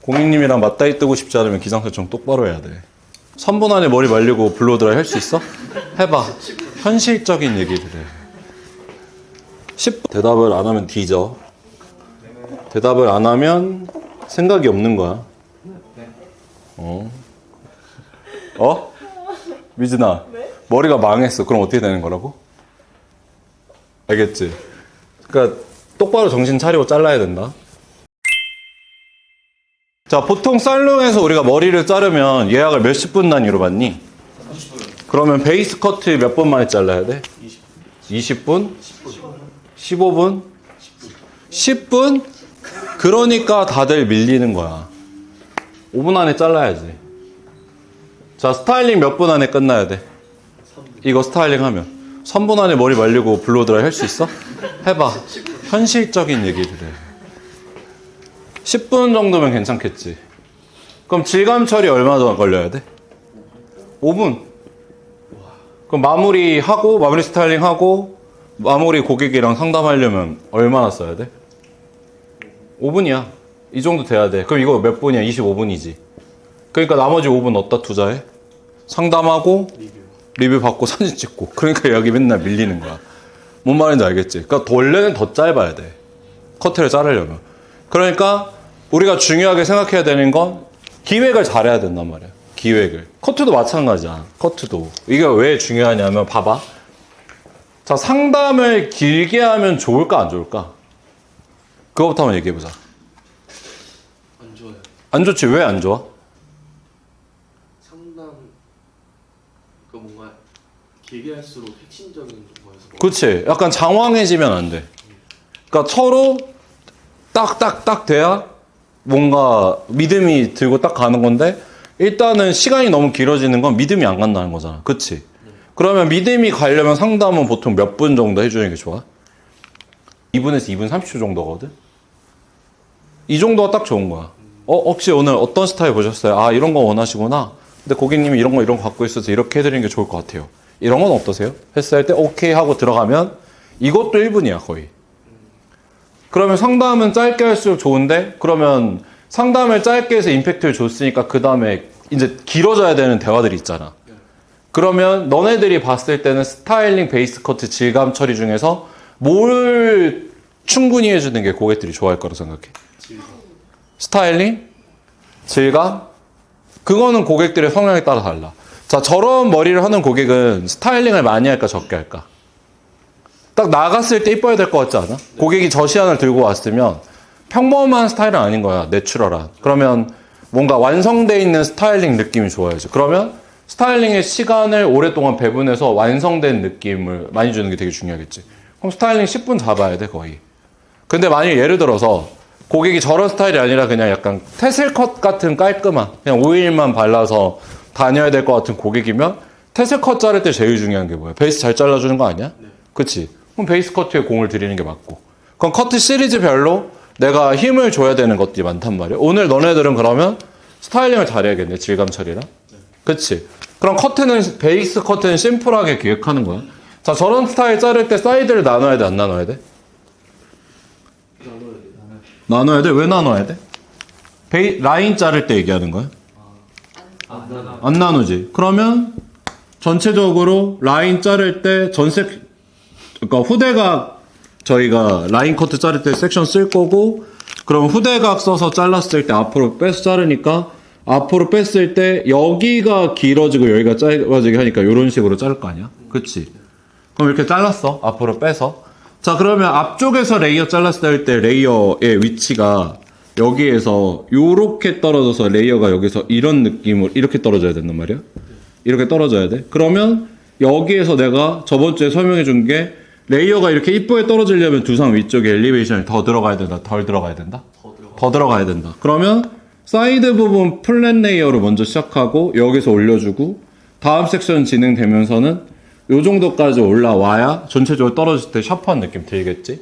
고객님이랑 맞다이 뜨고 싶지 않으면 기상 설정 똑바로 해야 돼. 3분 안에 머리 말리고 블로드라이 할 수 있어? 해봐. 현실적인 얘기를 해. 10분 대답을 안 하면 뒤져. 대답을 안 하면 생각이 없는 거야. 미진아, 머리가 망했어. 그럼 어떻게 되는 거라고? 알겠지? 그러니까 똑바로 정신 차리고 잘라야 된다. 자, 보통 살롱에서 우리가 머리를 자르면 예약을 몇십 분 단위로 받니? 30분. 그러면 베이스 커트 몇 분 만에 잘라야 돼? 20분? 15분? 10분? 그러니까 다들 밀리는 거야. 5분 안에 잘라야지. 자, 스타일링 몇 분 안에 끝나야 돼? 이거 스타일링 하면 3분 안에 머리 말리고 블로드라이 할 수 있어? 해봐. 현실적인 얘기를 해. 10분 정도면 괜찮겠지. 그럼 질감 처리 얼마 더 걸려야 돼? 5분. 그럼 마무리 스타일링 하고 마무리 고객이랑 상담하려면 얼마나 써야 돼? 5분이야. 이 정도 돼야 돼. 그럼 이거 몇 분이야? 25분이지. 그러니까 나머지 5분 어디다 투자해? 상담하고 리뷰 받고 사진 찍고. 그러니까 여기 맨날 밀리는 거야. 뭔 말인지 알겠지? 그러니까 원래는 더 짧아야 돼. 커트를 자르려면. 그러니까 우리가 중요하게 생각해야 되는 건 기획을 잘해야 된단 말이야. 기획을. 커트도 마찬가지야. 커트도. 이게 왜 중요하냐면 봐봐. 자, 상담을 길게 하면 좋을까 안 좋을까? 그거부터 한번 얘기해보자. 안 좋아요. 안 좋지. 왜 안 좋아? 상담 뭔가 길게 할수록 핵심적인 거여서. 그치. 약간 장황해지면 안 돼. 그러니까 서로 딱딱딱 돼야 뭔가 믿음이 들고 딱 가는 건데 일단은 시간이 너무 길어지는 건 믿음이 안 간다는 거잖아. 그치? 그러면 믿음이 가려면 상담은 보통 몇 분 정도 해주는 게 좋아? 2분에서 2분 30초 정도거든? 이 정도가 딱 좋은 거야. 혹시 오늘 어떤 스타일 보셨어요? 아, 이런 거 원하시구나. 근데 고객님이 이런 거 갖고 있어서 이렇게 해드리는 게 좋을 것 같아요. 이런 건 어떠세요? 했을 때 오케이 하고 들어가면 이것도 1분이야 거의. 그러면 상담은 짧게 할수록 좋은데 그러면 상담을 짧게 해서 임팩트를 줬으니까 그 다음에 이제 길어져야 되는 대화들이 있잖아. 그러면 너네들이 봤을 때는 스타일링, 베이스 커트, 질감 처리 중에서 뭘 충분히 해주는 게 고객들이 좋아할 거라고 생각해? 스타일링? 질감? 그거는 고객들의 성향에 따라 달라. 자, 저런 머리를 하는 고객은 스타일링을 많이 할까 적게 할까? 딱 나갔을 때 이뻐야 될 것 같지 않아? 고객이 저 시안을 들고 왔으면 평범한 스타일은 아닌 거야. 내추럴한. 그러면 뭔가 완성되어 있는 스타일링 느낌이 좋아야지. 그러면 스타일링의 시간을 오랫동안 배분해서 완성된 느낌을 많이 주는 게 되게 중요하겠지. 그럼 스타일링 10분 잡아야 돼 거의. 근데 만약에 예를 들어서 고객이 저런 스타일이 아니라 그냥 약간 테슬컷 같은 깔끔한 그냥 오일만 발라서 다녀야 될 것 같은 고객이면 테슬컷 자를 때 제일 중요한 게 뭐야? 베이스 잘 잘라주는 거 아니야? 네. 그치? 그럼 베이스 커트에 공을 들이는 게 맞고. 그럼 커트 시리즈별로 내가 힘을 줘야 되는 것들이 많단 말이야. 오늘 너네들은 그러면 스타일링을 잘해야겠네. 질감 처리랑. 네. 그치? 그럼 베이스 커트는 심플하게 기획하는 거야. 자, 저런 스타일 자를 때 사이드를 나눠야 돼? 안 나눠야 돼? 나눠야 돼. 왜 나눠야 돼? 라인 자를 때 얘기하는 거야? 안 나누지. 그러면 전체적으로 라인 자를 때 그러니까 후대각 저희가 라인 커트 자를 때 섹션 쓸 거고, 그럼 후대각 써서 잘랐을 때 앞으로 빼서 자르니까 앞으로 뺐을 때 여기가 길어지고 여기가 짧아지게 하니까 이런 식으로 자를 거 아니야? 그치? 그럼 이렇게 잘랐어. 앞으로 빼서. 자, 그러면 앞쪽에서 레이어 잘랐을 때 레이어의 위치가 여기에서 요렇게 떨어져서 레이어가 여기서 이런 느낌으로 이렇게 떨어져야 된단 말이야. 이렇게 떨어져야 돼. 그러면 여기에서 내가 저번 주에 설명해 준 게 레이어가 이렇게 이쁘게 떨어지려면 두상 위쪽에 엘리베이션이 더 들어가야 된다? 덜 들어가야 된다? 더 들어가야 된다. 그러면 사이드 부분 플랫 레이어로 먼저 시작하고 여기서 올려주고 다음 섹션 진행되면서는 요 정도까지 올라와야 전체적으로 떨어질 때 샤프한 느낌 들겠지?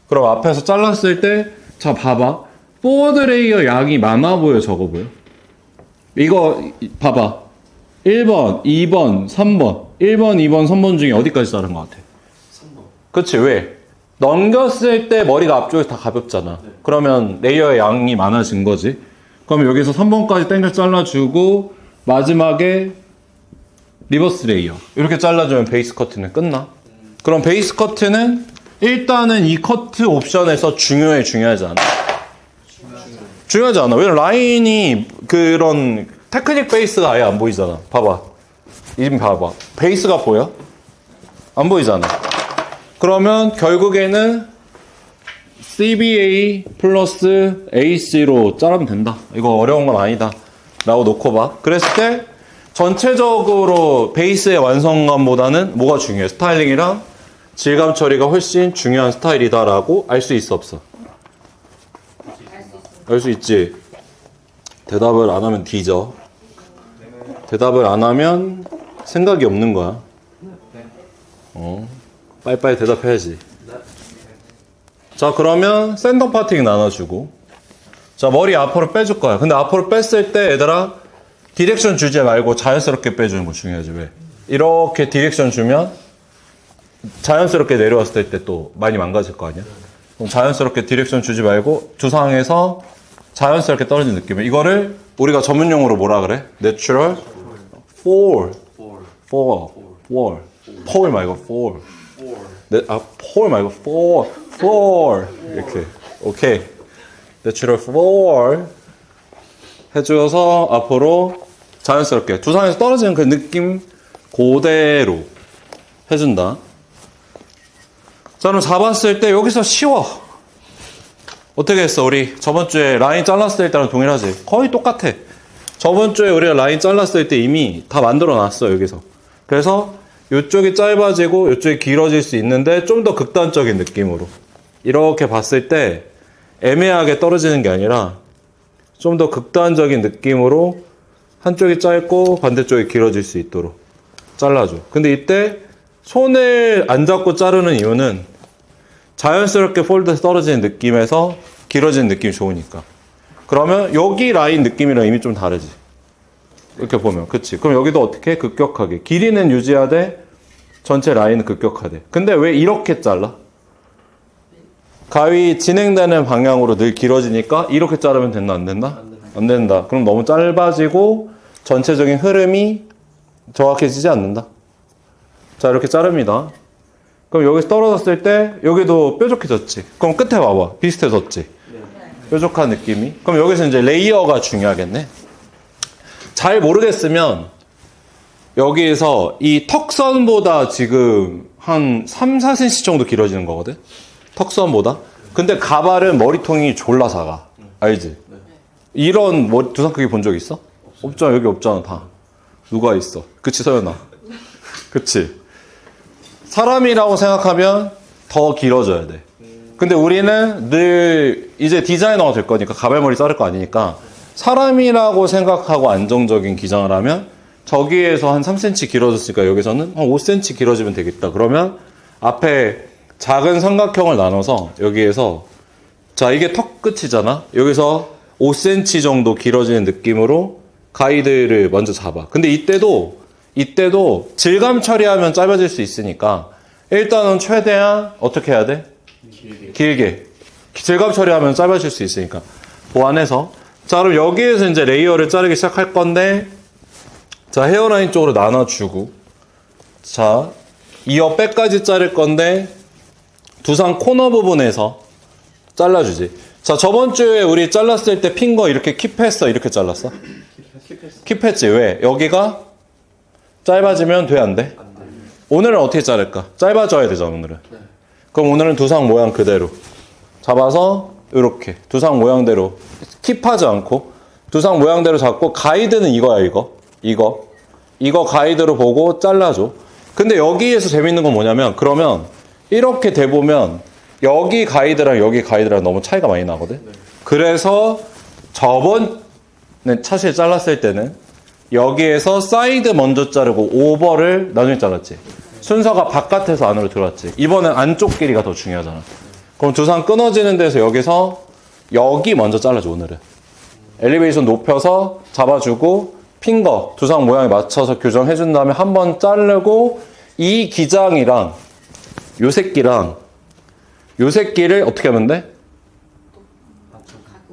그럼 앞에서 잘랐을 때 자 봐봐. 포워드 레이어 양이 많아 보여 적어 보여? 이거 봐봐. 1번, 2번, 3번 1번, 2번, 3번 중에 어디까지 자른 것 같아? 3번. 그치? 왜? 넘겼을 때 머리가 앞쪽에서 다 가볍잖아. 네. 그러면 레이어의 양이 많아진 거지. 그럼 여기서 3번까지 땡겨 잘라주고 마지막에 리버스 레이어 이렇게 잘라주면 베이스 커트는 끝나. 그럼 베이스 커트는 일단은 이 커트 옵션에서 중요하지 않아. 중요하지 않아. 왜냐면 라인이 그런 테크닉 베이스가 아예 안 보이잖아. 봐봐. 이름 봐봐. 베이스가 보여? 안 보이잖아. 그러면 결국에는 CBA 플러스 AC로 자르면 된다. 이거 어려운 건 아니다. 라고 놓고 봐. 그랬을 때 전체적으로 베이스의 완성감보다는 뭐가 중요해? 스타일링이랑 질감 처리가 훨씬 중요한 스타일이다라고 알 수 있어, 없어? 알 수 있지. 대답을 안 하면 뒤져. 대답을 안 하면 생각이 없는 거야. 빨리빨리 대답해야지. 자, 그러면 샌덤 파팅 나눠주고. 자, 머리 앞으로 빼줄 거야. 근데 앞으로 뺐을 때 얘들아 디렉션 주지 말고 자연스럽게 빼주는 거 중요하지. 왜? 이렇게 디렉션 주면 자연스럽게 내려왔을 때 또 많이 망가질 거 아니야? 그럼 자연스럽게 디렉션 주지 말고 두상에서 자연스럽게 떨어지는 느낌. 이거를 우리가 전문용어로 뭐라 그래? Natural fall. fall 말고 fall. fall 말고 fall. 이렇게. 오케이. Natural fall. 해줘서 앞으로 자연스럽게 두상에서 떨어지는 그 느낌 그대로 해준다. 자, 그럼 잡았을 때 여기서 쉬워. 어떻게 했어? 우리 저번 주에 라인 잘랐을 때랑 동일하지? 거의 똑같아. 저번 주에 우리가 라인 잘랐을 때 이미 다 만들어 놨어, 여기서. 그래서 이쪽이 짧아지고 이쪽이 길어질 수 있는데 좀 더 극단적인 느낌으로. 이렇게 봤을 때 애매하게 떨어지는 게 아니라 좀 더 극단적인 느낌으로 한쪽이 짧고 반대쪽이 길어질 수 있도록 잘라줘. 근데 이때 손을 안 잡고 자르는 이유는 자연스럽게 폴드에서 떨어지는 느낌에서 길어지는 느낌이 좋으니까. 그러면 여기 라인 느낌이랑 이미 좀 다르지. 이렇게 보면. 그치. 그럼 여기도 어떻게 해? 급격하게. 길이는 유지하되 전체 라인은 급격하대. 근데 왜 이렇게 잘라? 가위 진행되는 방향으로 늘 길어지니까 이렇게 자르면 된다, 안 된다? 안 된다. 그럼 너무 짧아지고 전체적인 흐름이 정확해지지 않는다. 자, 이렇게 자릅니다. 그럼 여기서 떨어졌을 때 여기도 뾰족해졌지. 그럼 끝에 봐봐. 비슷해졌지. 뾰족한 느낌이. 그럼 여기서 이제 레이어가 중요하겠네. 잘 모르겠으면 여기에서 이 턱선보다 지금 한 3, 4cm 정도 길어지는 거거든. 턱선보다. 근데 가발은 머리통이 졸라 작아. 알지? 이런 머리 두상 크기 본 적 있어? 없잖아. 여기 없잖아. 다. 누가 있어? 그치, 서연아? 그치? 사람이라고 생각하면 더 길어져야 돼. 근데 우리는 늘 이제 디자이너가 될 거니까 가발머리 자를 거 아니니까 사람이라고 생각하고 안정적인 기장을 하면 저기에서 한 3cm 길어졌으니까 여기서는 한 5cm 길어지면 되겠다. 그러면 앞에 작은 삼각형을 나눠서 여기에서 자, 이게 턱 끝이잖아. 여기서 5cm 정도 길어지는 느낌으로 가이드를 먼저 잡아. 근데 이때도 질감 처리하면 짧아질 수 있으니까 일단은 최대한 어떻게 해야 돼? 길게. 질감 처리하면 짧아질 수 있으니까 보완해서. 자, 그럼 여기에서 이제 레이어를 자르기 시작할 건데, 자, 헤어라인 쪽으로 나눠주고, 자, 이어 백까지 자를 건데 두상 코너 부분에서 잘라주지. 자, 저번 주에 우리 잘랐을 때 핀거 이렇게 킵했어? 이렇게 잘랐어? 킵했지. 왜? 여기가 짧아지면 돼, 안 돼? 오늘은 어떻게 자를까? 짧아져야 되잖아, 오늘은. 그럼 오늘은 두상 모양 그대로 잡아서 이렇게 두상 모양대로 킵하지 않고 두상 모양대로 잡고 가이드는 이거야, 이거 가이드로 보고 잘라줘. 근데 여기에서 재밌는 건 뭐냐면 그러면 이렇게 대보면 여기 가이드랑 너무 차이가 많이 나거든. 그래서 저번 차실 잘랐을 때는 여기에서 사이드 먼저 자르고 오버를 나중에 잘랐지. 순서가 바깥에서 안으로 들어왔지. 이번엔 안쪽 길이가 더 중요하잖아. 그럼 두상 끊어지는 데서 여기 먼저 잘라줘. 오늘은 엘리베이션 높여서 잡아주고 핀거 두상 모양에 맞춰서 교정해준 다음에 한번 자르고 이 기장이랑 요 새끼를 어떻게 하면 돼?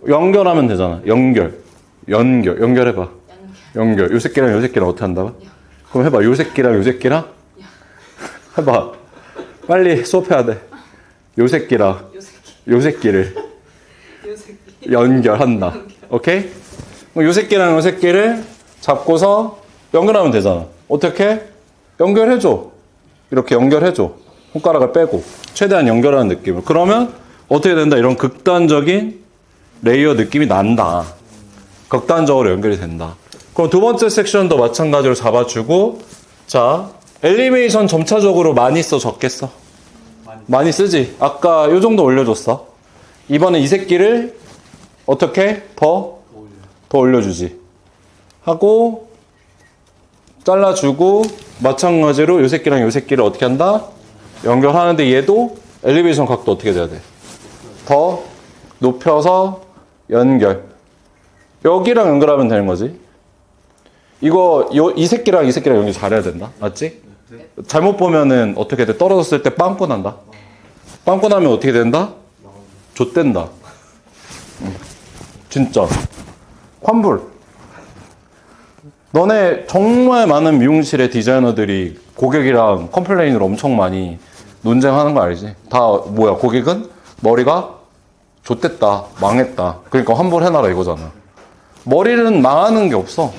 연결하면 되잖아. 연결. 연결해봐. 연결. 요 새끼랑 요 새끼랑 어떻게 한다? 그럼 해봐. 요 새끼랑 요 새끼랑? 해봐. 빨리 수업해야 돼. 요 새끼랑 요 새끼를 연결한다. 오케이? 요 새끼랑 요 새끼를 잡고서 연결하면 되잖아. 어떻게? 연결해줘. 이렇게 연결해줘. 손가락을 빼고. 최대한 연결하는 느낌으로. 그러면 어떻게 된다? 이런 극단적인 레이어 느낌이 난다. 극단적으로 연결이 된다. 그럼 두 번째 섹션도 마찬가지로 잡아주고, 자, 엘리베이션 점차적으로 많이 써, 적게 써? 많이 쓰지. 아까 요 정도 올려줬어. 이번에 이 새끼를 어떻게 더 올려주지. 하고 잘라주고 마찬가지로 요 새끼랑 요 새끼를 어떻게 한다? 연결하는데 얘도 엘리베이션 각도 어떻게 돼야 돼? 더 높여서 연결. 여기랑 연결하면 되는 거지. 이거 이 새끼랑 이 새끼랑 연결 잘해야 된다. 맞지? 잘못 보면은 어떻게 돼? 떨어졌을 때 빵꾸 난다. 빵꾸 나면 어떻게 된다? 좆된다. 진짜. 환불. 너네 정말 많은 미용실의 디자이너들이 고객이랑 컴플레인을 엄청 많이 논쟁하는 거 알지? 다 뭐야? 고객은 머리가 좆됐다, 망했다. 그러니까 환불해놔라 이거잖아. 머리는 망하는 게 없어.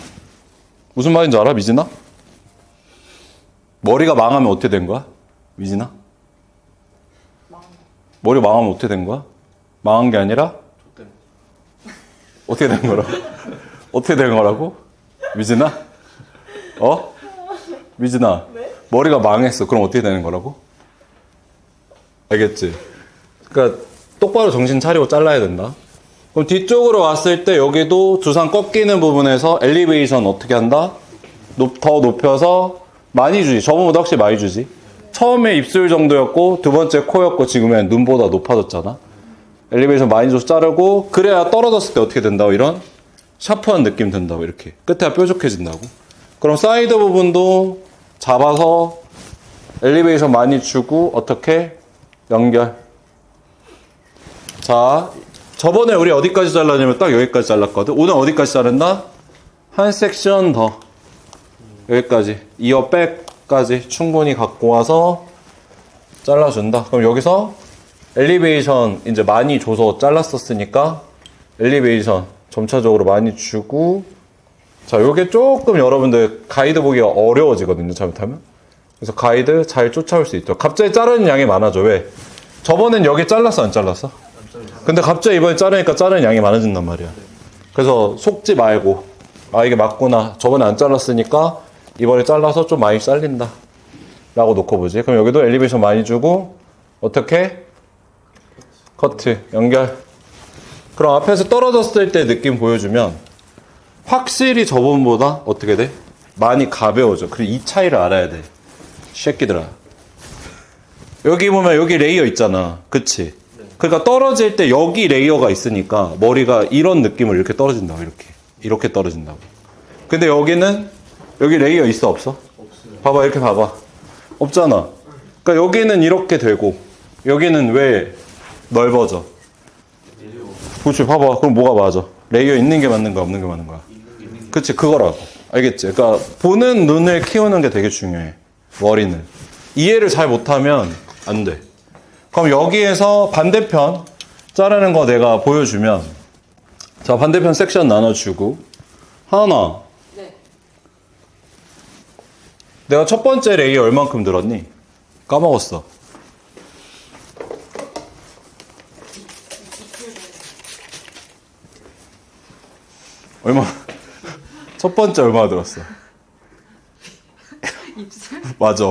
무슨 말인지 알아, 미진아? 머리가 망하면 어떻게 된 거야? 미진아? 머리 망하면 어떻게 된 거야? 망한 게 아니라? 어떻게 된 거라고? 어떻게 된 거라고? 미진아? 미진아. 네? 머리가 망했어. 그럼 어떻게 되는 거라고? 알겠지? 그러니까 똑바로 정신 차리고 잘라야 된다. 그럼 뒤쪽으로 왔을 때 여기도 두상 꺾이는 부분에서 엘리베이션 어떻게 한다? 더 높여서 많이 주지. 저번보다 확실히 많이 주지. 처음에 입술 정도였고 두 번째 코였고 지금은 눈보다 높아졌잖아. 엘리베이션 많이 줘서 자르고 그래야 떨어졌을 때 어떻게 된다고? 이런 샤프한 느낌 든다고. 이렇게 끝에가 뾰족해진다고. 그럼 사이드 부분도 잡아서 엘리베이션 많이 주고 어떻게? 연결. 자, 저번에 우리 어디까지 잘랐냐면 딱 여기까지 잘랐거든. 오늘 어디까지 자른다? 한 섹션 더. 여기까지. 이어 백까지 충분히 갖고 와서 잘라준다. 그럼 여기서 엘리베이션 이제 많이 줘서 잘랐었으니까 엘리베이션 점차적으로 많이 주고, 자, 요게 조금 여러분들 가이드 보기가 어려워지거든요, 잘못하면. 그래서 가이드 잘 쫓아올 수 있죠. 갑자기 자르는 양이 많아져. 왜? 저번엔 여기 잘랐어, 안 잘랐어? 근데 갑자기 이번에 자르니까 자르는 양이 많아진단 말이야. 그래서 속지 말고, 아, 이게 맞구나. 저번에 안 잘랐으니까 이번에 잘라서 좀 많이 잘린다. 라고 놓고 보지. 그럼 여기도 엘리베이션 많이 주고, 어떻게? 커트, 연결. 그럼 앞에서 떨어졌을 때 느낌 보여주면 확실히 저번보다 어떻게 돼? 많이 가벼워져. 그리고 이 차이를 알아야 돼. 새끼들아. 여기 보면 여기 레이어 있잖아. 그치? 그러니까 떨어질 때 여기 레이어가 있으니까 머리가 이런 느낌을 이렇게 떨어진다고. 이렇게 떨어진다고. 근데 여기는 여기 레이어 있어 없어? 없어요. 봐봐, 이렇게 봐봐. 없잖아. 그러니까 여기는 이렇게 되고 여기는 왜 넓어져? 그렇지. 봐봐. 그럼 뭐가 맞아? 레이어 있는 게 맞는 거야, 없는 게 맞는 거야? 그치, 그거라고. 알겠지? 그러니까 보는 눈을 키우는 게 되게 중요해. 머리는. 이해를 잘 못하면 안 돼. 그럼 여기에서 반대편 자르는 거 내가 보여주면, 자, 반대편 섹션 나눠주고, 하나. 네. 내가 첫 번째 레이어 얼만큼 들었니? 까먹었어. 얼마? 첫 번째 얼마 들었어? 입술? 맞아.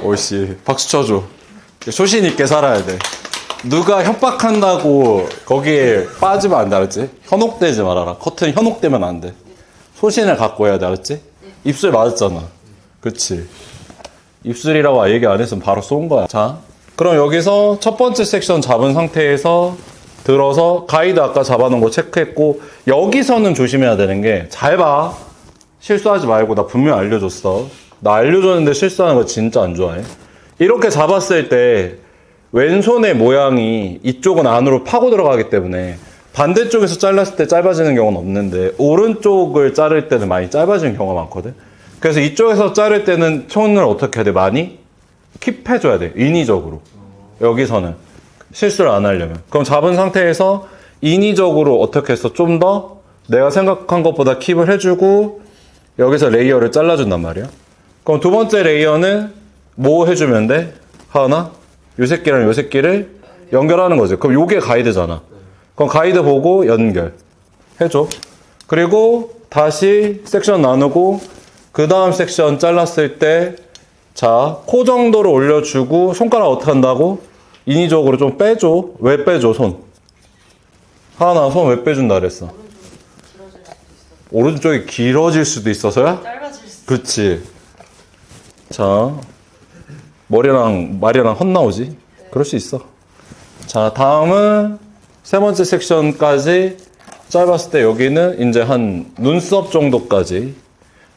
옳지. 박수 쳐줘. 소신 있게 살아야 돼. 누가 협박한다고 거기에 빠지면 안 돼, 알았지? 현혹되지 말아라. 커튼 현혹되면 안 돼. 소신을 갖고 해야 돼, 알았지? 입술 맞았잖아. 그치? 입술이라고 얘기 안 했으면 바로 쏜 거야. 자, 그럼 여기서 첫 번째 섹션 잡은 상태에서 들어서 가이드 아까 잡아놓은 거 체크했고, 여기서는 조심해야 되는 게, 잘 봐. 실수하지 말고. 나 분명 알려줬어. 나 알려줬는데 실수하는 거 진짜 안 좋아해. 이렇게 잡았을 때 왼손의 모양이 이쪽은 안으로 파고 들어가기 때문에 반대쪽에서 잘랐을 때 짧아지는 경우는 없는데 오른쪽을 자를 때는 많이 짧아지는 경우가 많거든. 그래서 이쪽에서 자를 때는 손을 어떻게 해야 돼? 많이 킵해줘야 돼. 인위적으로. 여기서는 실수를 안 하려면. 그럼 잡은 상태에서 인위적으로 어떻게 해서 좀 더 내가 생각한 것보다 킵을 해주고 여기서 레이어를 잘라준단 말이야. 그럼 두 번째 레이어는 뭐 해주면 돼? 하나, 요 새끼랑 요 새끼를 연결하는 거지. 그럼 요게 가이드잖아. 그럼 가이드 보고 연결 해줘. 그리고 다시 섹션 나누고 그 다음 섹션 잘랐을 때 자, 코 정도로 올려주고 손가락 어떻게 한다고? 인위적으로 좀 빼줘. 왜 빼줘, 손? 하나, 손 왜 빼준다 그랬어? 오른쪽이 길어질 수도 있어서야? 짧아질 수. 그치. 자, 말이랑 헛나오지? 그럴 수 있어. 자, 다음은 세 번째 섹션까지 짧았을 때 여기는 이제 한 눈썹 정도까지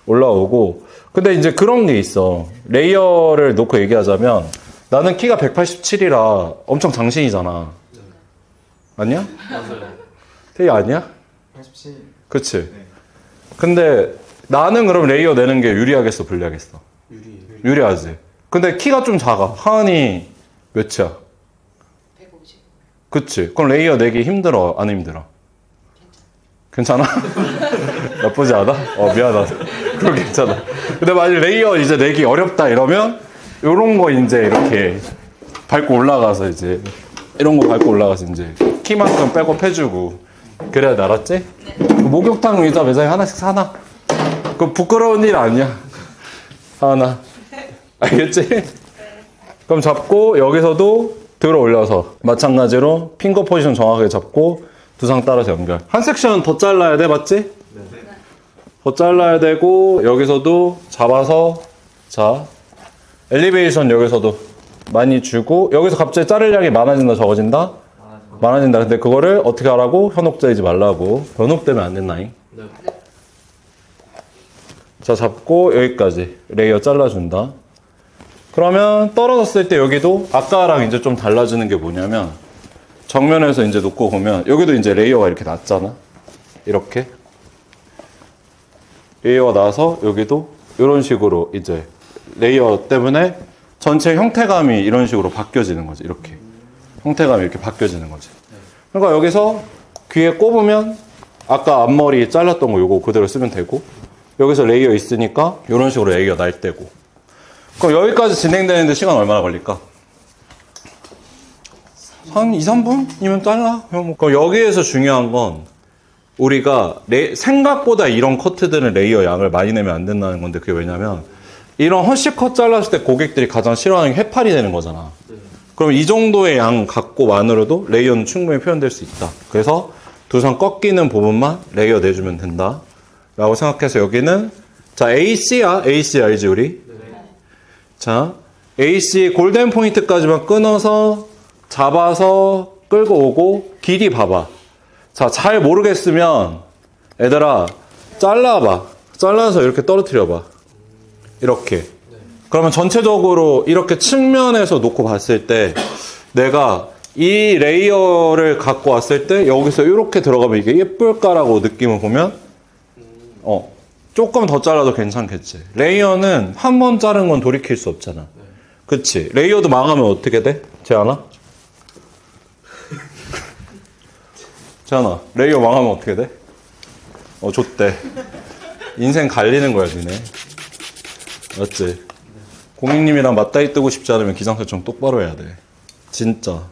올라오고, 근데 이제 그런 게 있어. 레이어를 놓고 얘기하자면 나는 키가 187이라 엄청 장신이잖아. 아니야? 맞아요. 되게 아니야? 87. 그치. 근데 나는 그럼 레이어 내는 게 유리하겠어, 불리하겠어? 유리. 유리하지. 근데 키가 좀 작아. 하은이 몇이야? 150. 그치. 그럼 레이어 내기 힘들어, 안 힘들어? 괜찮아? 나쁘지 않아? 미안하다. 그럼 괜찮아. 근데 만약 레이어 이제 내기 어렵다 이러면 요런 거 이제 이렇게 밟고 올라가서 이제 이런 거 밟고 올라가서 이제 키만큼 백업 해주고 그래야 돼, 알았지? 그 목욕탕 의자 매장에 하나씩 사놔. 그거 부끄러운 일 아니야. 하나. 알겠지? 그럼 잡고 여기서도 들어 올려서 마찬가지로 핑거 포지션 정확하게 잡고 두 상 따라서 연결. 한 섹션 더 잘라야 돼, 맞지? 네. 더 잘라야 되고 여기서도 잡아서 자 엘리베이션 여기서도 많이 주고 여기서 갑자기 자를 양이 많아진다 적어진다? 많아진다. 근데 그거를 어떻게 하라고? 현혹되지 말라고. 현혹되면 안 된다잉. 네. 자, 잡고 여기까지 레이어 잘라준다. 그러면 떨어졌을 때 여기도 아까랑 이제 좀 달라지는 게 뭐냐면 정면에서 이제 놓고 보면 여기도 이제 레이어가 이렇게 났잖아. 이렇게 레이어가 나서 여기도 이런 식으로 이제 레이어 때문에 전체 형태감이 이런 식으로 바뀌어지는 거지. 이렇게 형태감이 이렇게 바뀌어지는 거지. 그러니까 여기서 귀에 꼽으면 아까 앞머리 잘랐던 거 요거 그대로 쓰면 되고 여기서 레이어 있으니까 이런 식으로 레이어 날 때고. 그럼 여기까지 진행되는데 시간 얼마나 걸릴까? 한 2, 3분이면 잘라. 그럼 여기에서 중요한 건 우리가 생각보다 이런 커트들은 레이어 양을 많이 내면 안 된다는 건데 그게 왜냐면 이런 허쉬컷 잘랐을 때 고객들이 가장 싫어하는 게 해파리 되는 거잖아. 그럼 이 정도의 양 갖고만으로도 레이어는 충분히 표현될 수 있다. 그래서 두 선 꺾이는 부분만 레이어 내주면 된다 라고 생각해서 여기는 자 AC 알지 우리? 자 AC 골든 포인트까지만 끊어서 잡아서 끌고 오고 길이 봐봐. 자, 잘 모르겠으면 얘들아 잘라봐. 잘라서 이렇게 떨어뜨려봐. 이렇게. 그러면 전체적으로 이렇게 측면에서 놓고 봤을 때 내가 이 레이어를 갖고 왔을 때 여기서 이렇게 들어가면 이게 예쁠까라고 느낌을 보면 조금 더 잘라도 괜찮겠지. 레이어는 한 번 자른 건 돌이킬 수 없잖아. 그치? 레이어도 망하면 어떻게 돼? 재현아? 재현아, 레이어 망하면 어떻게 돼? 좆대. 인생 갈리는 거야, 니네. 맞지? 고객님이랑 맞다이 뜨고 싶지 않으면 기상설정 똑바로 해야 돼. 진짜.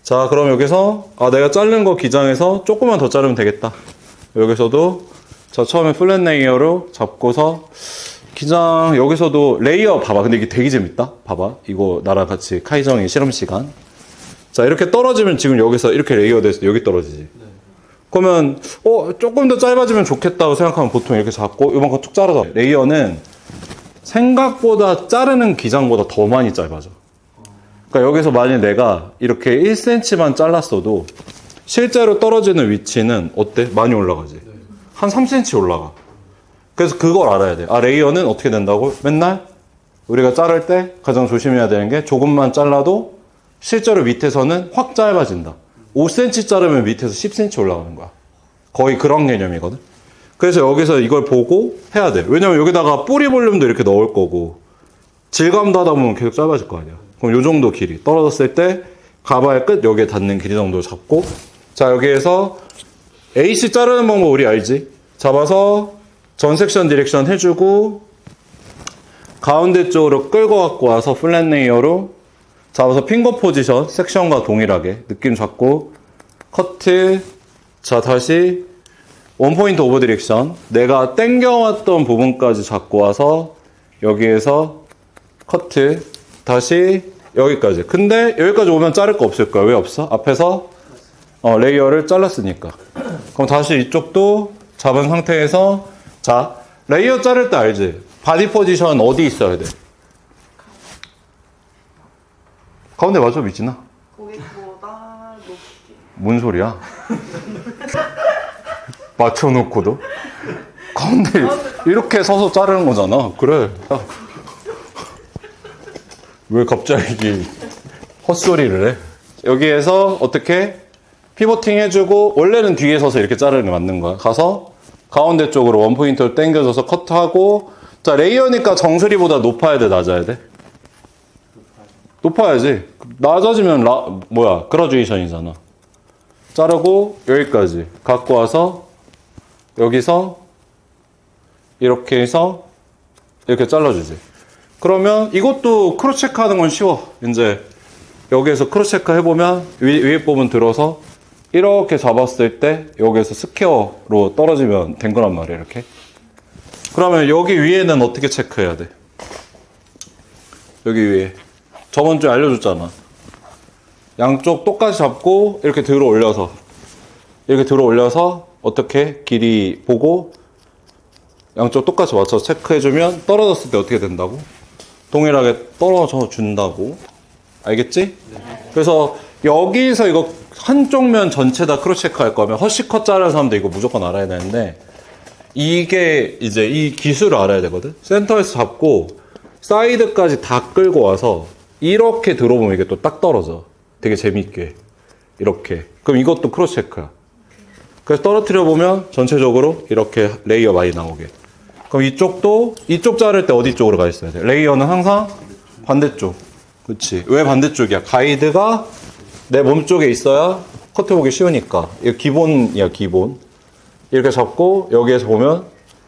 자, 그럼 여기서, 내가 자른 거 기장해서 조금만 더 자르면 되겠다. 여기서도, 자, 처음에 플랫 레이어로 잡고서, 기장, 여기서도 레이어 봐봐. 근데 이게 되게 재밌다. 봐봐. 이거 나랑 같이 카이정이 실험 시간. 자, 이렇게 떨어지면 지금 여기서 이렇게 레이어 돼서 여기 떨어지지. 그러면, 조금 더 짧아지면 좋겠다고 생각하면 보통 이렇게 잡고, 이만큼 툭 자르자. 레이어는 생각보다 자르는 기장보다 더 많이 짧아져. 그러니까 여기서 만약 내가 이렇게 1cm만 잘랐어도 실제로 떨어지는 위치는 어때? 많이 올라가지. 한 3cm 올라가. 그래서 그걸 알아야 돼. 레이어는 어떻게 된다고? 맨날 우리가 자를 때 가장 조심해야 되는 게 조금만 잘라도 실제로 밑에서는 확 짧아진다. 5cm 자르면 밑에서 10cm 올라가는 거야. 거의 그런 개념이거든. 그래서 여기서 이걸 보고 해야 돼. 왜냐면 여기다가 뿌리 볼륨도 이렇게 넣을 거고 질감도 하다 보면 계속 짧아질 거 아니야. 그럼 요 정도 길이 떨어졌을 때 가발 끝 여기에 닿는 길이 정도 잡고, 자 여기에서 AC 자르는 방법 우리 알지? 잡아서 전 섹션 디렉션 해주고 가운데 쪽으로 끌고 갖고 와서 플랫 레이어로 잡아서 핑거 포지션 섹션과 동일하게 느낌 잡고 커트. 자 다시 원포인트 오버 디렉션 내가 땡겨왔던 부분까지 잡고 와서 여기에서 커트. 다시 여기까지. 근데 여기까지 오면 자를 거 없을 거야. 왜 없어? 앞에서 레이어를 잘랐으니까. 그럼 다시 이쪽도 잡은 상태에서, 자 레이어 자를 때 알지? 바디 포지션 어디 있어야 돼? 가운데 맞아, 미진아? 고객보다 높게. 뭔 소리야? 맞춰놓고도? 가운데 이렇게 서서 자르는 거잖아. 그래. 야. 왜 갑자기 헛소리를 해? 여기에서 어떻게 피보팅 해주고, 원래는 뒤에 서서 이렇게 자르는 게 맞는 거야. 가서 가운데 쪽으로 원포인트로 당겨줘서 커트하고. 자 레이어니까 정수리보다 높아야 돼, 낮아야 돼? 높아야지. 낮아지면 그라듀에이션이잖아. 자르고 여기까지 갖고 와서 여기서 이렇게 해서 이렇게 잘라주지. 그러면 이것도 크로스 체크하는 건 쉬워. 이제 여기에서 크로스 체크 해보면 위에 부분 들어서 이렇게 잡았을 때 여기에서 스퀘어로 떨어지면 된 거란 말이야. 이렇게. 그러면 여기 위에는 어떻게 체크해야 돼? 여기 위에 저번 주에 알려줬잖아. 양쪽 똑같이 잡고 이렇게 들어 올려서 어떻게 길이 보고 양쪽 똑같이 맞춰서 체크해주면 떨어졌을 때 어떻게 된다고? 동일하게 떨어져 준다고. 알겠지? 네. 그래서 여기서 이거 한쪽 면 전체 다 크로스 체크 할 거면 허쉬컷 자르는 사람도 이거 무조건 알아야 되는데, 이게 이제 이 기술을 알아야 되거든. 센터에서 잡고 사이드까지 다 끌고 와서 이렇게 들어보면 이게 또 딱 떨어져. 되게 재밌게. 이렇게. 그럼 이것도 크로스 체크야. 그래서 떨어뜨려 보면 전체적으로 이렇게 레이어 많이 나오게. 그럼 이쪽도, 이쪽 자를 때 어디 쪽으로 가 있어야 돼? 레이어는 항상 반대쪽. 그치. 왜 반대쪽이야? 가이드가 내 몸 쪽에 있어야 커트 보기 쉬우니까. 이거 기본이야, 기본. 이렇게 잡고 여기에서 보면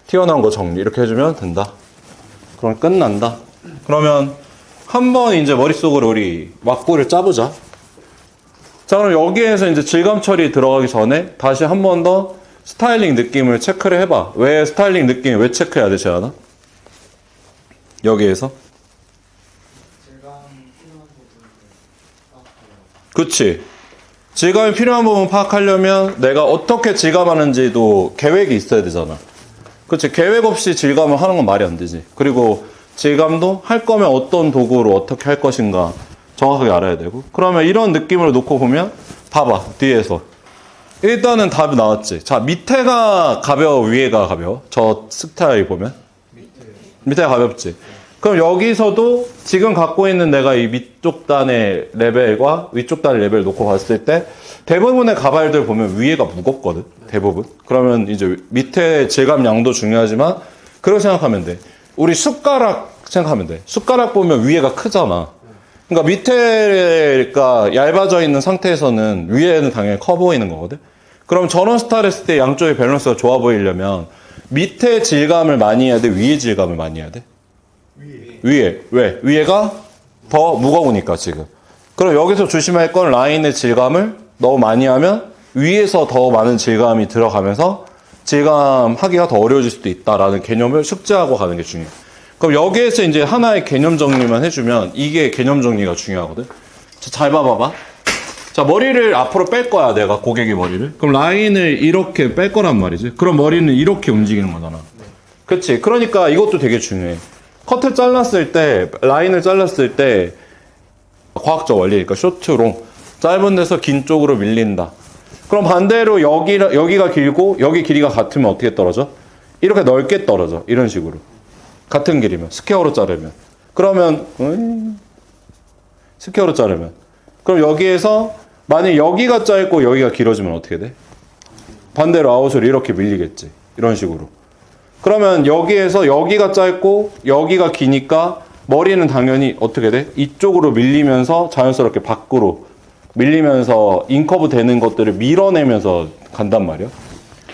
튀어나온 거 정리 이렇게 해주면 된다. 그럼 끝난다. 그러면 한번 이제 머릿속으로 우리 막구를 짜보자. 자, 그럼 여기에서 이제 질감 처리 들어가기 전에 다시 한 번 더 스타일링 느낌을 체크를 해봐. 왜 스타일링 느낌 왜 체크해야 돼, 재현아? 여기에서? 그치. 질감이 필요한 부분 파악하려면 내가 어떻게 질감하는지도 계획이 있어야 되잖아. 그치. 계획 없이 질감을 하는 건 말이 안 되지. 그리고 질감도 할 거면 어떤 도구로 어떻게 할 것인가 정확하게 알아야 되고. 그러면 이런 느낌으로 놓고 보면 봐봐. 뒤에서 일단은 답이 나왔지. 자, 밑에가 가벼워, 위에가 가벼워? 저 스타일 보면 밑에가 가볍지. 그럼 여기서도 지금 갖고 있는 내가 이 밑쪽 단의 레벨과 위쪽 단의 레벨을 놓고 봤을 때 대부분의 가발들 보면 위에가 무겁거든. 대부분. 그러면 이제 밑에 질감 양도 중요하지만 그렇게 생각하면 돼. 우리 숟가락 생각하면 돼. 숟가락 보면 위에가 크잖아. 그러니까 밑에가 얇아져 있는 상태에서는 위에는 당연히 커 보이는 거거든. 그럼 저런 스타일 했을 때 양쪽의 밸런스가 좋아 보이려면 밑에 질감을 많이 해야 돼? 위에 질감을 많이 해야 돼? 위에. 왜? 위에가 더 무거우니까 지금. 그럼 여기서 조심할 건 라인의 질감을 너무 많이 하면 위에서 더 많은 질감이 들어가면서 질감하기가 더 어려워질 수도 있다라는 개념을 숙지하고 가는 게 중요해. 그럼 여기에서 이제 하나의 개념 정리만 해주면 이게 개념 정리가 중요하거든. 자, 잘 봐봐봐. 자, 머리를 앞으로 뺄 거야, 내가 고객의 머리를. 그럼 라인을 이렇게 뺄 거란 말이지. 그럼 머리는 이렇게 움직이는 거잖아. 그치? 그러니까 이것도 되게 중요해. 커트 잘랐을 때, 라인을 잘랐을 때 과학적 원리니까 쇼트롱. 짧은 데서 긴 쪽으로 밀린다. 그럼 반대로 여기가 길고 여기 길이가 같으면 어떻게 떨어져? 이렇게 넓게 떨어져. 이런 식으로. 같은 길이면. 스퀘어로 자르면. 그러면 스퀘어로 자르면. 그럼 여기에서 만약 여기가 짧고 여기가 길어지면 어떻게 돼? 반대로 아웃으로 이렇게 밀리겠지. 이런 식으로. 그러면 여기에서 여기가 짧고 여기가 기니까 머리는 당연히 어떻게 돼? 이쪽으로 밀리면서 자연스럽게 밖으로 밀리면서 인커브 되는 것들을 밀어내면서 간단 말이야.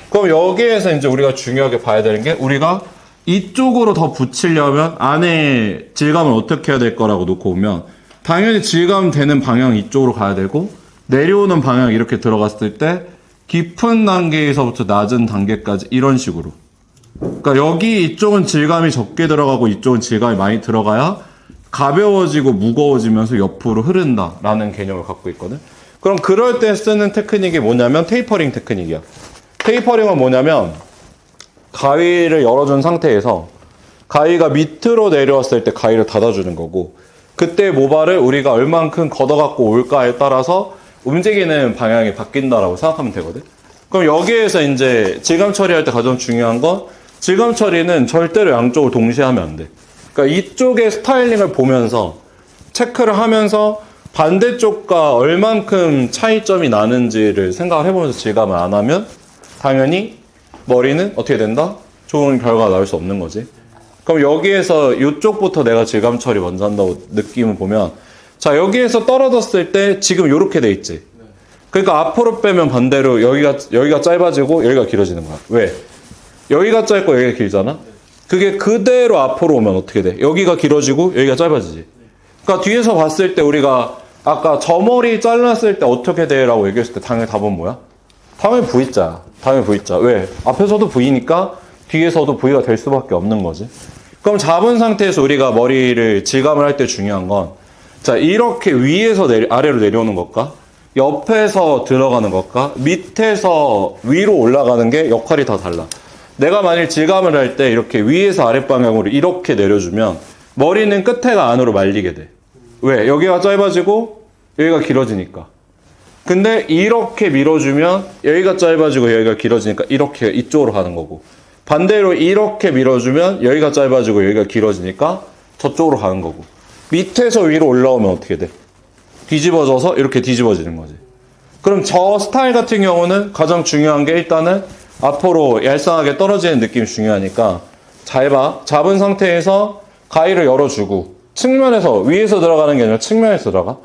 그럼 여기에서 이제 우리가 중요하게 봐야 되는 게 우리가 이쪽으로 더 붙이려면 안에 질감을 어떻게 해야 될 거라고 놓고 보면 당연히 질감 되는 방향 이쪽으로 가야 되고 내려오는 방향 이렇게 들어갔을 때 깊은 단계에서부터 낮은 단계까지 이런 식으로. 그러니까 여기 이쪽은 질감이 적게 들어가고 이쪽은 질감이 많이 들어가야 가벼워지고 무거워지면서 옆으로 흐른다라는 개념을 갖고 있거든. 그럼 그럴 때 쓰는 테크닉이 뭐냐면 테이퍼링 테크닉이야. 테이퍼링은 뭐냐면 가위를 열어준 상태에서 가위가 밑으로 내려왔을 때 가위를 닫아주는 거고 그때 모발을 우리가 얼만큼 걷어갖고 올까에 따라서 움직이는 방향이 바뀐다라고 생각하면 되거든. 그럼 여기에서 이제 질감 처리할 때 가장 중요한 건 질감 처리는 절대로 양쪽을 동시에 하면 안 돼. 그러니까 이쪽의 스타일링을 보면서 체크를 하면서 반대쪽과 얼만큼 차이점이 나는지를 생각을 해보면서 질감을 안 하면 당연히 머리는 어떻게 된다? 좋은 결과가 나올 수 없는 거지. 그럼 여기에서 이쪽부터 내가 질감 처리 먼저 한다고 느낌을 보면 자 여기에서 떨어졌을 때 지금 이렇게 돼 있지. 그러니까 앞으로 빼면 반대로 여기가 짧아지고 여기가 길어지는 거야. 왜? 여기가 짧고 여기가 길잖아. 그게 그대로 앞으로 오면 어떻게 돼? 여기가 길어지고 여기가 짧아지지. 그러니까 뒤에서 봤을 때 우리가 아까 저 머리 잘랐을 때 어떻게 돼? 라고 얘기했을 때 당연히 답은 뭐야? 당연히 V자. 당연히 V자. 왜? 앞에서도 V니까 뒤에서도 V가 될 수밖에 없는 거지. 그럼 잡은 상태에서 우리가 머리를 질감을 할 때 중요한 건 자 이렇게 위에서 아래로 내려오는 것과 옆에서 들어가는 것과 밑에서 위로 올라가는 게 역할이 다 달라. 내가 만일 질감을 할 때 이렇게 위에서 아랫방향으로 이렇게 내려주면 머리는 끝에가 안으로 말리게 돼. 왜? 여기가 짧아지고 여기가 길어지니까. 근데 이렇게 밀어주면 여기가 짧아지고 여기가 길어지니까 이렇게 이쪽으로 가는 거고 반대로 이렇게 밀어주면 여기가 짧아지고 여기가 길어지니까 저쪽으로 가는 거고 밑에서 위로 올라오면 어떻게 돼? 뒤집어져서 이렇게 뒤집어지는 거지. 그럼 저 스타일 같은 경우는 가장 중요한 게 일단은 앞으로 얄쌍하게 떨어지는 느낌이 중요하니까 잘 봐. 잡은 상태에서 가위를 열어주고 측면에서 위에서 들어가는 게 아니라 측면에서 들어가.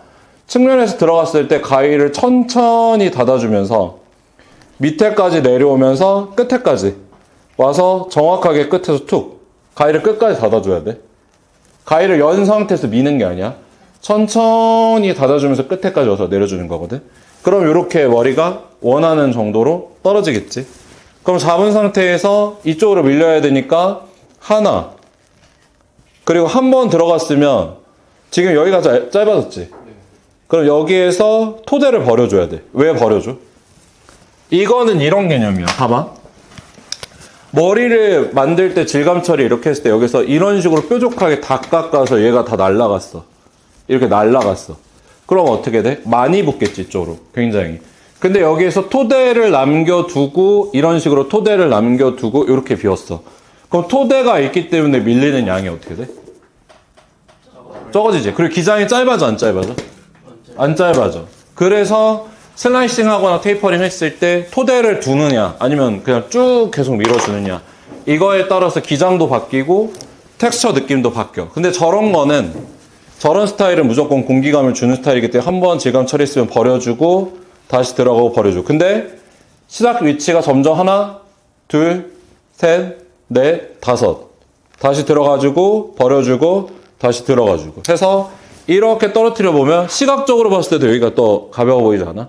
측면에서 들어갔을 때 가위를 천천히 닫아주면서 밑에까지 내려오면서 끝에까지 와서 정확하게 끝에서 툭 가위를 끝까지 닫아줘야 돼. 가위를 연 상태에서 미는 게 아니야. 천천히 닫아주면서 끝에까지 와서 내려주는 거거든. 그럼 이렇게 머리가 원하는 정도로 떨어지겠지. 그럼 잡은 상태에서 이쪽으로 밀려야 되니까 하나 그리고 한 번 들어갔으면 지금 여기가 짧아졌지. 그럼 여기에서 토대를 버려줘야 돼. 왜 버려줘? 이거는 이런 개념이야. 봐봐. 머리를 만들 때 질감 처리 이렇게 했을 때 여기서 이런 식으로 뾰족하게 다 깎아서 얘가 다 날라갔어. 이렇게 날라갔어. 그럼 어떻게 돼? 많이 붙겠지, 이쪽으로. 굉장히. 근데 여기에서 토대를 남겨두고 이런 식으로 토대를 남겨두고 이렇게 비웠어. 그럼 토대가 있기 때문에 밀리는 양이 어떻게 돼? 적어지지. 그리고 기장이 짧아져, 안 짧아져? 안 짧아져. 그래서 슬라이싱 하거나 테이퍼링 했을 때 토대를 두느냐 아니면 그냥 쭉 계속 밀어주느냐 이거에 따라서 기장도 바뀌고 텍스처 느낌도 바뀌어. 근데 저런 스타일은 무조건 공기감을 주는 스타일이기 때문에 한번 질감 처리했으면 버려주고 다시 들어가고 버려주고. 근데 시작 위치가 점점 하나 둘 셋 넷 다섯 다시 들어가지고 버려주고 다시 들어가주고 해서 이렇게 떨어뜨려 보면 시각적으로 봤을 때도 여기가 또 가벼워 보이지 않아?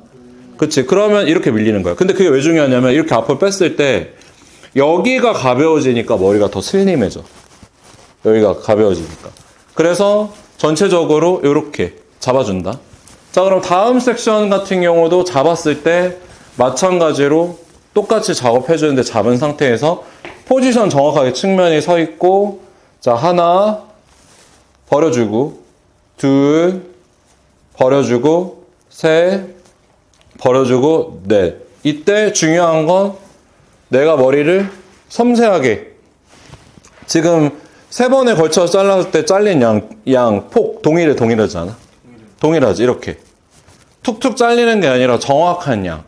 그치? 그러면 이렇게 밀리는 거야. 근데 그게 왜 중요하냐면 이렇게 앞으로 뺐을 때 여기가 가벼워지니까 머리가 더 슬림해져. 여기가 가벼워지니까. 그래서 전체적으로 이렇게 잡아준다. 자, 그럼 다음 섹션 같은 경우도 잡았을 때 마찬가지로 똑같이 작업해주는데 잡은 상태에서 포지션 정확하게 측면이 서 있고 자, 하나 버려주고 둘 버려주고 셋 버려주고 넷. 이때 중요한 건 내가 머리를 섬세하게 지금 3번에 걸쳐서 잘랐을 때 잘린 양 폭 동일하지 않아? 동일하지. 이렇게 툭툭 잘리는 게 아니라 정확한 양.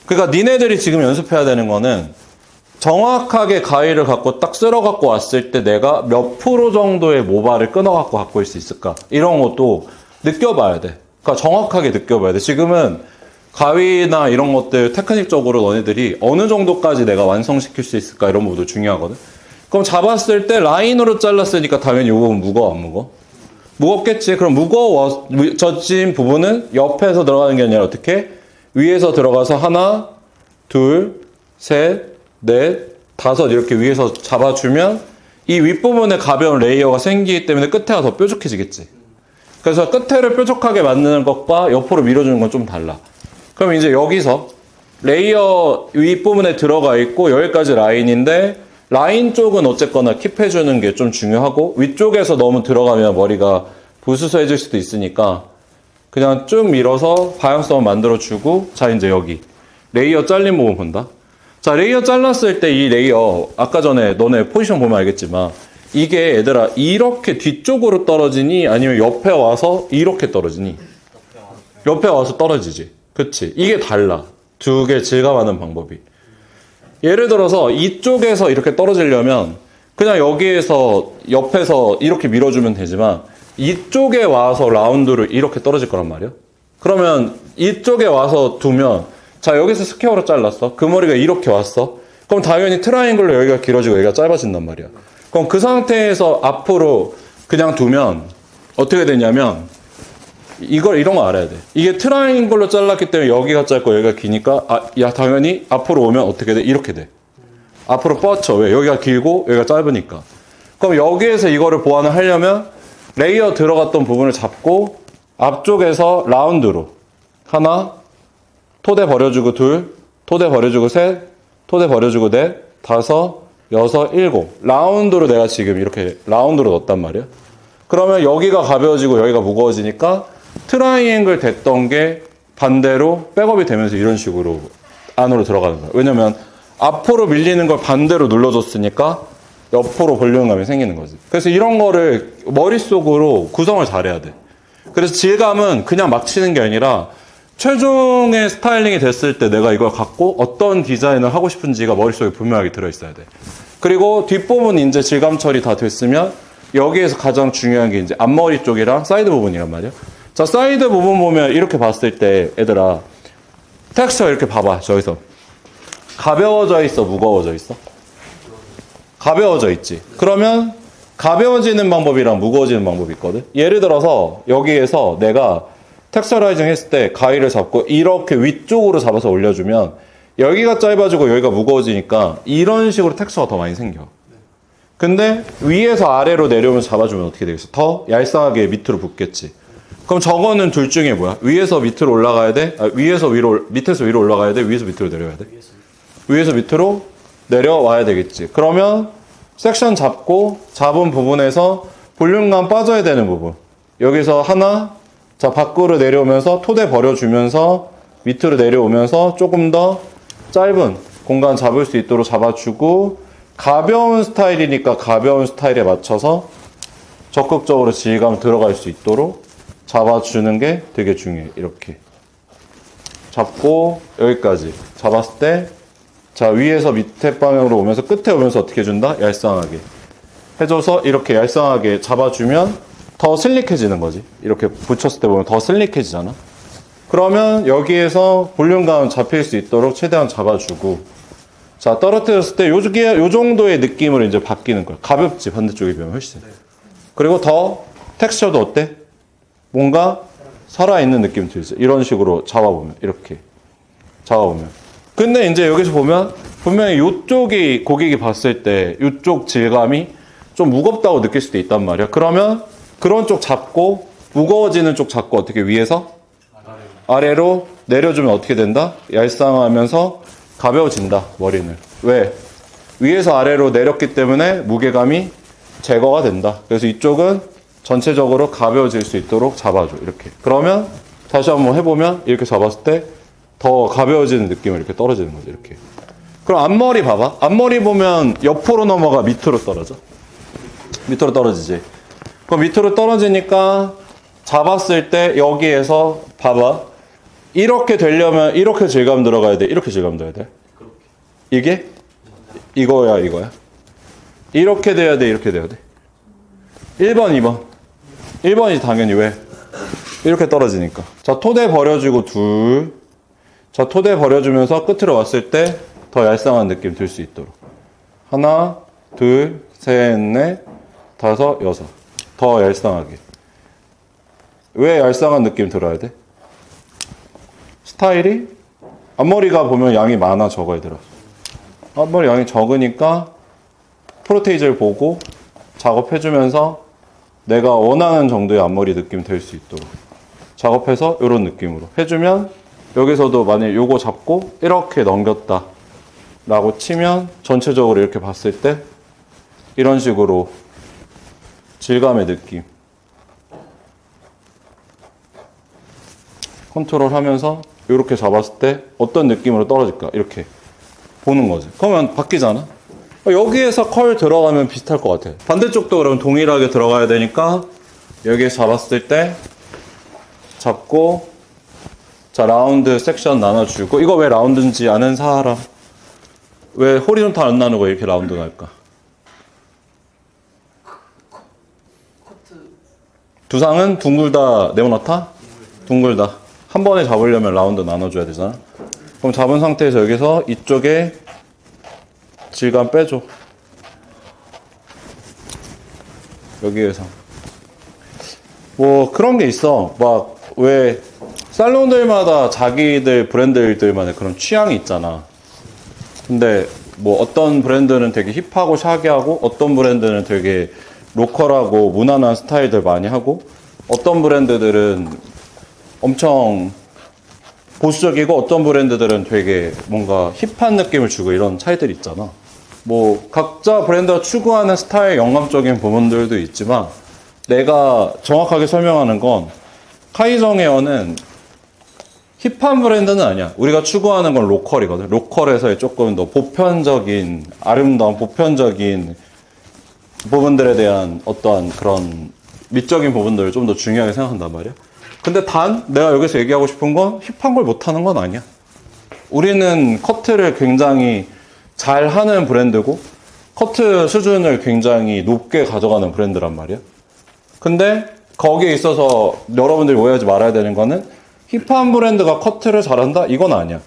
그러니까 니네들이 지금 연습해야 되는 거는 정확하게 가위를 갖고 딱 쓸어 갖고 왔을 때 내가 몇 프로 정도의 모발을 끊어 갖고 갖고 올 수 있을까? 이런 것도 느껴봐야 돼. 그러니까 정확하게 느껴봐야 돼. 지금은 가위나 이런 것들 테크닉적으로 너네들이 어느 정도까지 내가 완성시킬 수 있을까? 이런 부분도 중요하거든. 그럼 잡았을 때 라인으로 잘랐으니까 당연히 이 부분 무거워 안 무거워? 무겁겠지. 그럼 무거워진 부분은 옆에서 들어가는 게 아니라 어떻게? 위에서 들어가서 하나, 둘, 셋, 넷, 다섯 이렇게 위에서 잡아주면 이 윗부분에 가벼운 레이어가 생기기 때문에 끝에가 더 뾰족해지겠지. 그래서 끝에를 뾰족하게 만드는 것과 옆으로 밀어주는 건 좀 달라. 그럼 이제 여기서 레이어 윗부분에 들어가 있고 여기까지 라인인데 라인 쪽은 어쨌거나 킵해주는 게 좀 중요하고 위쪽에서 너무 들어가면 머리가 부스스해질 수도 있으니까 그냥 쭉 밀어서 방향성을 만들어주고 자 이제 여기 레이어 잘린 부분 본다. 자 레이어 잘랐을 때 이 레이어 아까 전에 너네 포지션 보면 알겠지만 이게 얘들아 이렇게 뒤쪽으로 떨어지니 아니면 옆에 와서 이렇게 떨어지니 옆에 와서 떨어지지. 그치? 이게 달라. 두 개 질감하는 방법이. 예를 들어서 이쪽에서 이렇게 떨어지려면 그냥 여기에서 옆에서 이렇게 밀어주면 되지만 이쪽에 와서 라운드로 이렇게 떨어질 거란 말이야. 그러면 이쪽에 와서 두면 자 여기서 스퀘어로 잘랐어. 그 머리가 이렇게 왔어. 그럼 당연히 트라이앵글로 여기가 길어지고 여기가 짧아진단 말이야. 그럼 그 상태에서 앞으로 그냥 두면 어떻게 되냐면 이런 거 알아야 돼. 이게 트라이앵글로 잘랐기 때문에 여기가 짧고 여기가 기니까 야 당연히 앞으로 오면 어떻게 돼? 이렇게 돼. 앞으로 뻗쳐. 왜? 여기가 길고 여기가 짧으니까. 그럼 여기에서 이거를 보완을 하려면 레이어 들어갔던 부분을 잡고 앞쪽에서 라운드로 하나, 토대 버려주고 둘, 토대 버려주고 셋, 토대 버려주고 넷, 다섯, 여섯, 일곱. 라운드로 내가 지금 이렇게 라운드로 넣었단 말이야. 그러면 여기가 가벼워지고 여기가 무거워지니까 트라이앵글 됐던 게 반대로 백업이 되면서 이런 식으로 안으로 들어가는 거야. 왜냐면 앞으로 밀리는 걸 반대로 눌러줬으니까 옆으로 볼륨감이 생기는 거지. 그래서 이런 거를 머릿속으로 구성을 잘해야 돼. 그래서 질감은 그냥 막 치는 게 아니라 최종의 스타일링이 됐을 때 내가 이걸 갖고 어떤 디자인을 하고 싶은지가 머릿속에 분명하게 들어있어야 돼. 그리고 뒷부분 이제 질감 처리 다 됐으면 여기에서 가장 중요한 게 이제 앞머리 쪽이랑 사이드 부분이란 말이야. 자, 사이드 부분 보면 이렇게 봤을 때 얘들아 텍스처 이렇게 봐봐. 저기서 가벼워져 있어, 무거워져 있어? 가벼워져 있지. 그러면 가벼워지는 방법이랑 무거워지는 방법이 있거든. 예를 들어서 여기에서 내가 텍스처라이징 했을 때 가위를 잡고 이렇게 위쪽으로 잡아서 올려주면 여기가 짧아지고 여기가 무거워지니까 이런 식으로 텍스처가 더 많이 생겨. 근데 위에서 아래로 내려오면서 잡아주면 어떻게 되겠어? 더 얄쌍하게 밑으로 붙겠지. 그럼 저거는 둘 중에 뭐야? 위에서 밑으로 올라가야 돼? 위에서 위로, 밑에서 위로 올라가야 돼? 위에서 밑으로 내려와야 돼? 위에서 밑으로 내려와야 되겠지. 그러면 섹션 잡은 부분에서 볼륨감 빠져야 되는 부분. 여기서 하나, 자, 밖으로 내려오면서 토대 버려주면서 밑으로 내려오면서 조금 더 짧은 공간 잡을 수 있도록 잡아주고 가벼운 스타일이니까 가벼운 스타일에 맞춰서 적극적으로 질감 들어갈 수 있도록 잡아주는 게 되게 중요해. 이렇게 잡고 여기까지 잡았을 때 자 위에서 밑에 방향으로 오면서 끝에 오면서 어떻게 해준다? 얄쌍하게 해줘서 이렇게 얄쌍하게 잡아주면 더 슬릭해지는 거지. 이렇게 붙였을 때 보면 더 슬릭해지잖아. 그러면 여기에서 볼륨감 잡힐 수 있도록 최대한 잡아주고 자 떨어뜨렸을 때 요 정도의 느낌으로 이제 바뀌는 거야. 가볍지 반대쪽에 비하면 훨씬. 그리고 더 텍스처도 어때? 뭔가 살아있는 느낌 들지. 이런 식으로 잡아보면 이렇게 잡아보면. 근데 이제 여기서 보면 분명히 이쪽이 고객이 봤을 때 이쪽 질감이 좀 무겁다고 느낄 수도 있단 말이야. 그러면 그런 쪽 잡고 무거워지는 쪽 잡고 어떻게 위에서 아래로 내려주면 어떻게 된다? 얄쌍하면서 가벼워진다. 머리는. 왜? 위에서 아래로 내렸기 때문에 무게감이 제거가 된다. 그래서 이쪽은 전체적으로 가벼워질 수 있도록 잡아줘. 이렇게. 그러면 다시 한번 해보면 이렇게 잡았을 때 더 가벼워지는 느낌을 이렇게 떨어지는 거죠. 이렇게. 그럼 앞머리 봐봐. 앞머리 보면 옆으로 넘어가 밑으로 떨어져. 밑으로 떨어지지. 그럼 밑으로 떨어지니까 잡았을 때 여기에서 봐봐. 이렇게 되려면 이렇게 질감 들어가야 돼. 이렇게 질감 들어야 돼. 그렇게. 이게 이거야, 이거야. 이렇게 돼야 돼, 이렇게 돼야 돼. 1번, 2번. 1번이 당연히 왜? 이렇게 떨어지니까. 자, 토대 버려주고 둘. 자, 토대 버려주면서 끝으로 왔을 때 더 얄쌍한 느낌 들 수 있도록. 하나, 둘, 셋, 넷, 다섯, 여섯. 더 얄쌍하게. 왜 얄쌍한 느낌 들어야 돼? 스타일이 앞머리가 보면 양이 많아, 적어 얘들아. 앞머리 양이 적으니까 프로테이즈를 보고 작업해주면서 내가 원하는 정도의 앞머리 느낌 될 수 있도록 작업해서 이런 느낌으로 해주면, 여기서도 만약 요거 잡고 이렇게 넘겼다 라고 치면 전체적으로 이렇게 봤을 때 이런 식으로 질감의 느낌 컨트롤 하면서 이렇게 잡았을 때 어떤 느낌으로 떨어질까 이렇게 보는 거지. 그러면 바뀌잖아. 여기에서 컬 들어가면 비슷할 것 같아. 반대쪽도 그러면 동일하게 들어가야 되니까 여기에 잡았을 때 잡고, 자, 라운드 섹션 나눠주고. 이거 왜 라운드인지 아는 사람? 왜 호리존탈 안 나누고 이렇게 라운드 날까? 커트. 두상은 둥글다 네모나타? 둥글다. 한 번에 잡으려면 라운드 나눠줘야 되잖아. 그럼 잡은 상태에서 여기서 이쪽에 질감 빼줘. 여기에서 뭐 그런 게 있어. 막 왜 살론들마다 자기들 브랜드들만의 그런 취향이 있잖아. 근데 뭐 어떤 브랜드는 되게 힙하고 샤기하고, 어떤 브랜드는 되게 로컬하고 무난한 스타일들 많이 하고, 어떤 브랜드들은 엄청 보수적이고, 어떤 브랜드들은 되게 뭔가 힙한 느낌을 주고, 이런 차이들이 있잖아. 뭐 각자 브랜드가 추구하는 스타일 영감적인 부분들도 있지만, 내가 정확하게 설명하는 건 카이정 헤어는 힙한 브랜드는 아니야. 우리가 추구하는 건 로컬이거든. 로컬에서의 조금 더 보편적인, 아름다운 보편적인 부분들에 대한 어떠한 그런 미적인 부분들을 좀 더 중요하게 생각한단 말이야. 근데 단 내가 여기서 얘기하고 싶은 건 힙한 걸 못하는 건 아니야. 우리는 커트를 굉장히 잘 하는 브랜드고, 커트 수준을 굉장히 높게 가져가는 브랜드란 말이야. 근데 거기에 있어서 여러분들이 오해하지 말아야 되는 거는, 힙한 브랜드가 커트를 잘한다? 이건 아니야.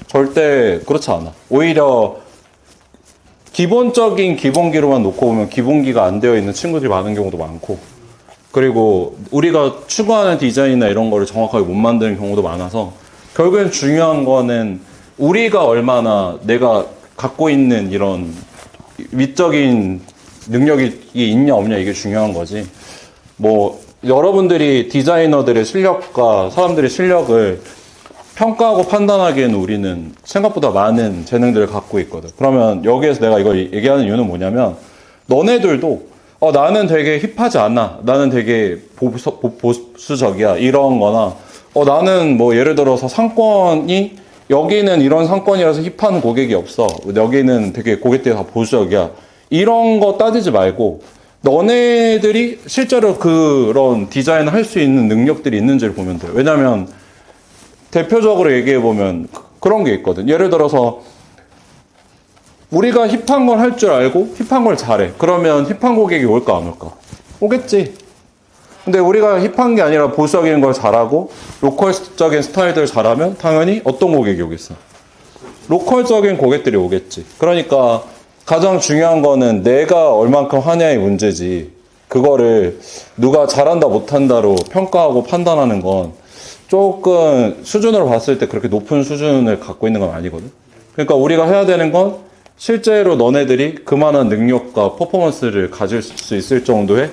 절대 그렇지 않아. 오히려 기본적인 기본기로만 놓고 보면 기본기가 안 되어 있는 친구들이 많은 경우도 많고, 그리고 우리가 추구하는 디자인이나 이런 거를 정확하게 못 만드는 경우도 많아서, 결국엔 중요한 거는 우리가 얼마나 내가 갖고 있는 이런 미적인 능력이 있냐 없냐, 이게 중요한 거지. 뭐 여러분들이 디자이너들의 실력과 사람들의 실력을 평가하고 판단하기에는 우리는 생각보다 많은 재능들을 갖고 있거든. 그러면 여기에서 내가 이걸 얘기하는 이유는 뭐냐면, 너네들도 나는 되게 힙하지 않아, 나는 되게 보수적이야, 이런 거나, 나는 뭐 예를 들어서 상권이 여기는 이런 상권이라서 힙한 고객이 없어, 여기는 되게 고객들이 다 보수적이야, 이런 거 따지지 말고 너네들이 실제로 그런 디자인을 할 수 있는 능력들이 있는지를 보면 돼. 왜냐면 대표적으로 얘기해보면 그런 게 있거든. 예를 들어서 우리가 힙한 걸 할 줄 알고 힙한 걸 잘해. 그러면 힙한 고객이 올까 안 올까? 오겠지. 근데 우리가 힙한 게 아니라 보수적인 걸 잘하고 로컬적인 스타일들을 잘하면 당연히 어떤 고객이 오겠어? 로컬적인 고객들이 오겠지. 그러니까 가장 중요한 거는 내가 얼만큼 하냐의 문제지, 그거를 누가 잘한다 못한다로 평가하고 판단하는 건 조금 수준으로 봤을 때 그렇게 높은 수준을 갖고 있는 건 아니거든. 그러니까 우리가 해야 되는 건 실제로 너네들이 그만한 능력과 퍼포먼스를 가질 수 있을 정도의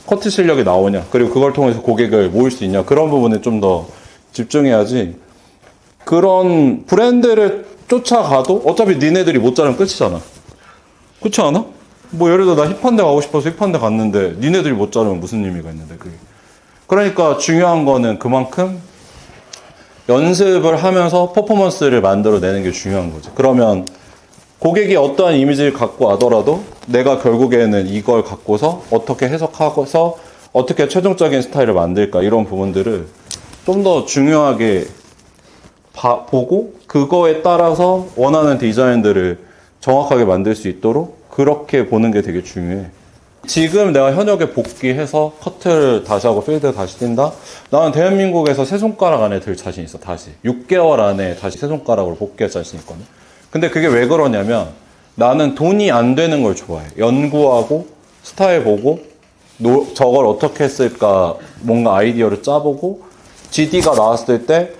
커트 실력이 나오냐, 그리고 그걸 통해서 고객을 모을 수 있냐, 그런 부분에 좀 더 집중해야지. 그런 브랜드를 쫓아가도 어차피 니네들이 못 자르면 끝이잖아. 그렇지 않아? 뭐 예를 들어 나 힙한 데 가고 싶어서 힙한 데 갔는데 니네들이 못 자르면 무슨 의미가 있는데, 그게. 그러니까 중요한 거는 그만큼 연습을 하면서 퍼포먼스를 만들어내는 게 중요한 거지. 그러면 고객이 어떠한 이미지를 갖고 와더라도 내가 결국에는 이걸 갖고서 어떻게 해석하고서 어떻게 최종적인 스타일을 만들까, 이런 부분들을 좀 더 중요하게 보고 그거에 따라서 원하는 디자인들을 정확하게 만들 수 있도록 그렇게 보는 게 되게 중요해. 지금 내가 현역에 복귀해서 커트를 다시 하고 필드 다시 뛴다? 나는 대한민국에서 세 손가락 안에 들 자신 있어, 다시. 6개월 안에 다시 세 손가락으로 복귀할 자신 있거든. 근데 그게 왜 그러냐면 나는 돈이 안 되는 걸 좋아해. 연구하고 스타일 보고 저걸 어떻게 했을까 뭔가 아이디어를 짜보고 GD가 나왔을 때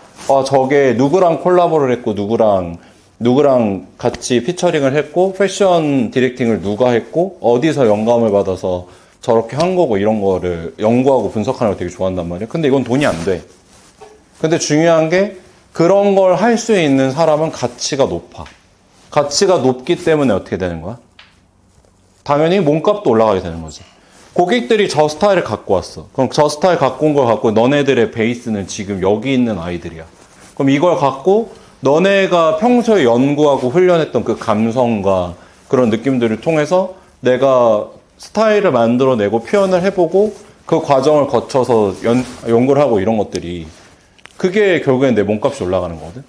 저게 누구랑 콜라보를 했고 누구랑 같이 피처링을 했고 패션 디렉팅을 누가 했고 어디서 영감을 받아서 저렇게 한 거고 이런 거를 연구하고 분석하는 걸 되게 좋아한단 말이야. 근데 이건 돈이 안 돼. 근데 중요한 게 그런 걸 할 수 있는 사람은 가치가 높아. 가치가 높기 때문에 어떻게 되는 거야? 당연히 몸값도 올라가게 되는 거지. 고객들이 저 스타일을 갖고 왔어. 그럼 저 스타일 갖고 온 걸 갖고 너네들의 베이스는 지금 여기 있는 아이들이야. 그럼 이걸 갖고 너네가 평소에 연구하고 훈련했던 그 감성과 그런 느낌들을 통해서 내가 스타일을 만들어내고 표현을 해보고 그 과정을 거쳐서 연구를 하고 이런 것들이 그게 결국엔 내 몸값이 올라가는 거거든.